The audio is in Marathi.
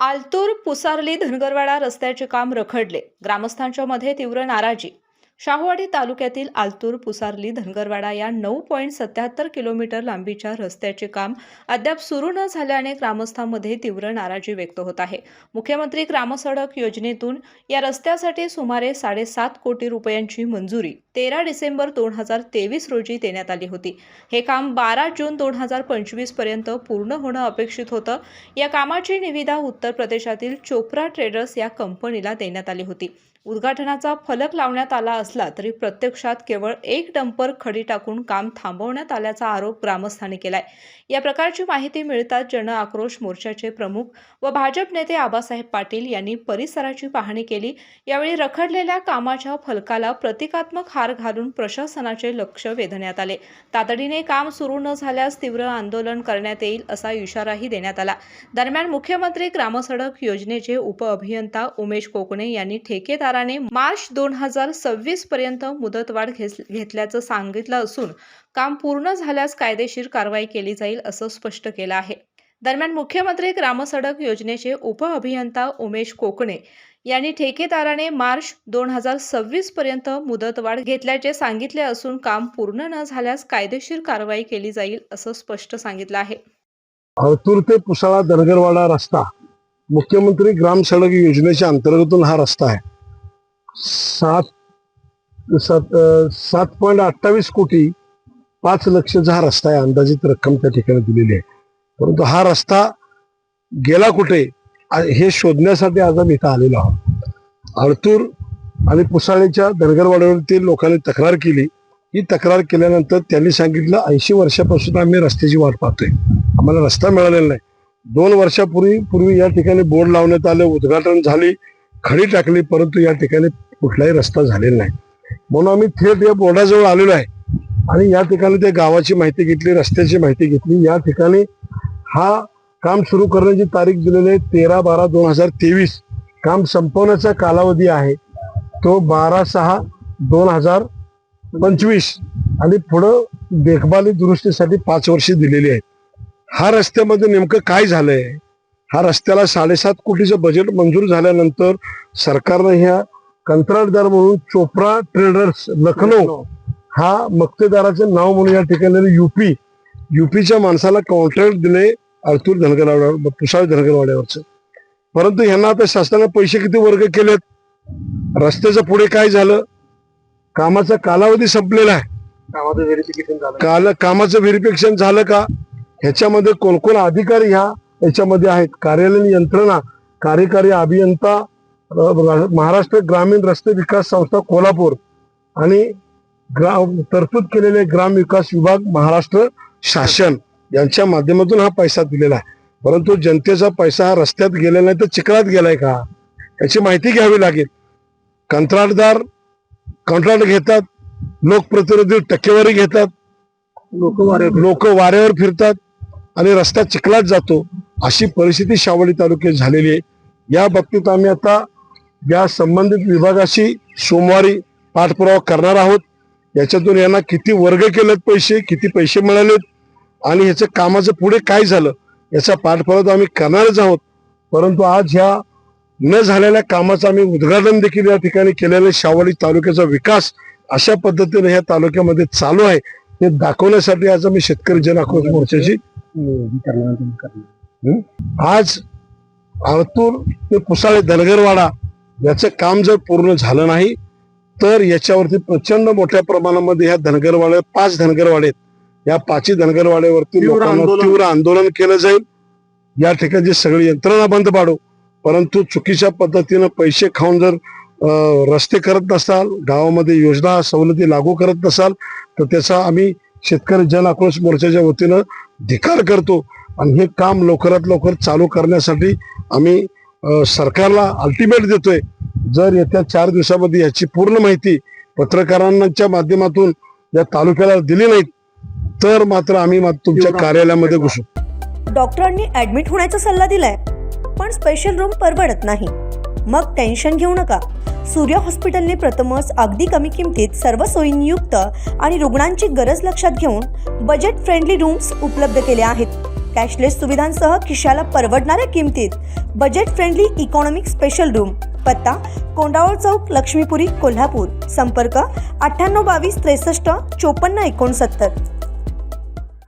आलतूर पुसारली धनगरवाडा रस्त्याचे काम रखडले. ग्रामस्थांच्या मध्ये तीव्र नाराजी. शाहूवाडी तालुक्यातील आलतूर पुसारली धनगरवाडा या 9.77 किलोमीटर लांबीच्या रस्त्याचे काम अद्याप सुरू न झाल्याने ग्रामस्थांमध्ये तीव्र नाराजी व्यक्त होत आहे. मुख्यमंत्री ग्रामसडक योजनेतून या रस्त्यासाठी सुमारे 7.5 कोटी रुपयांची मंजुरी 13 डिसेंबर 2023 रोजी देण्यात आली होती. हे काम 12 जून 2025 पर्यंत पूर्ण होणं अपेक्षित होतं. या कामाची निविदा उत्तर प्रदेशातील चोपरा ट्रेडर्स या कंपनीला देण्यात आली होती. उद्घाटनाचा फलक लावण्यात आला असला तरी प्रत्यक्षात केवळ एक डंपर खडी टाकून काम थांबवण्यात आल्याचा आरोप ग्रामस्थांनी केलाय. या प्रकारची माहिती मिळताच जन आक्रोश मोर्चाचे प्रमुख व भाजप नेते आबासाहेब पाटील यांनी परिसराची पाहणी केली. यावेळी रखडलेल्या कामाच्या फलकाला प्रतिकात्मक हार घालून प्रशासनाचे लक्ष वेधण्यात आले. तातडीने काम सुरू न झाल्यास तीव्र आंदोलन करण्यात येईल असा इशाराही देण्यात आला. दरम्यान मुख्यमंत्री ग्रामसडक योजनेचे उपअभियंता उमेश कोकणे यांनी ठेकेदाराने मार्च 2026 पर्यंत मुदतवाढ घेतल्याचं सांगितलं असून काम पूर्ण झाल्यास कायदेशीर कारवाई केली जाईल असं स्पष्ट केलं आहे. दरम्यान मुख्यमंत्री ग्रामसडक योजनेचे उपअभियंता उमेश कोकणे यांनी ठेकेदाराने मार्च 2026 पर्यंत मुदतवाढ घेतल्याचे सांगितले असून काम पूर्ण न झाल्यास कायदेशीर कारवाई केली जाईल असं स्पष्ट सांगितलं आहे. आलतूर ते पुसाळा धनगरवाडा रस्ता मुख्यमंत्री ग्राम सडक योजनेच्या अंतर्गतून हा रस्ता आहे. 7.28 कोटी 5 लक्षाचा हा रस्ता आहे. अंदाजित रक्कम त्या ठिकाणी दिलेली आहे. परंतु हा रस्ता गेला कुठे हे शोधण्यासाठी आज आम्ही इथं आलेलो आहोत. आलतूर आणि पुसाळीच्या धनगरवाड्यावरती लोकांनी तक्रार केली. ही तक्रार केल्यानंतर त्यांनी सांगितलं 80 वर्षापासून आम्ही रस्त्याची वाट पाहतोय, आम्हाला रस्ता मिळालेला नाही. 2 वर्षापूर्वी या ठिकाणी बोर्ड लावण्यात आले, उद्घाटन झाली, खडी टाकली, परंतु या ठिकाणी कुठलाही रस्ता झालेला नाही. म्हणून आम्ही थेट या बोर्डाजवळ आलेलो आहे आणि या ठिकाणी त्या गावाची माहिती घेतली, रस्त्याची माहिती घेतली. या ठिकाणी हा काम सुरू करण्याची तारीख दिलेली आहे 13/12/2023. काम संपवण्याचा कालावधी आहे तो 12/6/2025 आणि पुढं देखभाली दुरुस्तीसाठी 5 वर्षे दिलेली आहेत. हा रस्त्यामध्ये नेमकं काय झालंय? हा रस्त्याला 7.5 कोटीचं बजेट मंजूर झाल्यानंतर सरकारनं ह्या कंत्राटदार म्हणून चोपरा ट्रेडर्स लखनौ हा मक्तेदाराचं नाव म्हणून या ठिकाणी युपीच्या माणसाला कॉन्ट्रॅक्ट दिले आलतूर धनगरवाडा पुसाळ धनगरवाड्यावरचं. परंतु ह्यांना आता शासनाने पैसे किती वर्ग केलेत? रस्त्याचं पुढे काय झालं? कामाचा कालावधी संपलेला आहे. कामाचं व्हेरिफिकेशन झालं का? ह्याच्यामध्ये कोण कोण अधिकारी याच्यामध्ये आहेत? कार्यालयीन यंत्रणा, कार्यकारी अभियंता महाराष्ट्र ग्रामीण रस्ते विकास संस्था कोल्हापूर आणि तरतूद केलेले ग्राम विकास विभाग महाराष्ट्र शासन यांच्या माध्यमातून हा पैसा दिलेला आहे. परंतु जनतेचा पैसा हा रस्त्यात गेलेला नाही तर चिखलात गेलाय का याची माहिती घ्यावी लागेल. कंत्राटदार कॉन्ट्रॅक्ट घेतात, लोकप्रतिनिधी टक्केवारी घेतात, लोक वाऱ्यावर फिरतात आणि रस्ता चिखलात जातो. अशी परिस्थिती शाहूवाडी तालुक्यात झालेली आहे. या बाबतीत आम्ही आता या संबंधित विभागाशी सोमवारी पाठपुरावा करणार आहोत. याच्यातून यांना किती वर्ग केलेत पैसे, किती पैसे मिळालेत आणि ह्याचं कामाचं पुढे काय झालं याचा पाठपुरावा आम्ही करणारच आहोत. परंतु आज ह्या न झालेल्या कामाचं आम्ही उद्घाटन देखील या ठिकाणी केलेलं. शाहूवाडी तालुक्याचा विकास अशा पद्धतीने ह्या तालुक्यामध्ये चालू आहे हे दाखवण्यासाठी आज आम्ही शेतकरी जन आक्रोश मोर्चाची आज आलतूर ते पुसाळे धनगरवाडा याचं काम जर पूर्ण झालं नाही तर याच्यावरती प्रचंड मोठ्या प्रमाणामध्ये ह्या धनगरवाड्या 5 धनगरवाडे आहेत. या 5 धनगरवाड्यावरती लोकांना तीव्र आंदोलन केलं जाईल. या ठिकाणची सगळी यंत्रणा बंद पाडू. परंतु चुकीच्या पद्धतीनं पैसे खाऊन जर रस्ते करत नसाल, गावामध्ये योजना सवलती लागू करत नसाल तर त्याचा आम्ही शेतकरी जन आक्रोश मोर्चाच्या वतीनं धिक्कार करतो आणि हे काम लवकरात लवकर चालू करण्यासाठी आम्ही सरकारला अल्टिमेट देतोय. जर येत्या 4 दिवसामध्ये याची पूर्ण माहिती पत्रकारांच्या माध्यमातून या तालुक्याला दिली नाही तर मात्र आम्ही तुमच्या कार्यालयामध्ये घुसू. डॉक्टरांनी ऍडमिट होण्याचा सल्ला दिलाय पण स्पेशल रूम परवडत नाही. मग टेन्शन घेऊ नका. सूर्य हॉस्पिटलने प्रथमच अगदी कमी किमतीत सर्व सोयींयुक्त आणि रुग्णांची गरज लक्षात घेऊन बजेट फ्रेंडली रूम्स उपलब्ध केले आहेत. कॅशलेस सुविधांसह खिशाला परवडणाऱ्या किमतीत budget friendly economic special room. पत्ता कोंडावळ चौक, लक्ष्मीपुरी, कोल्हापूर. संपर्क 9822 63 54 69.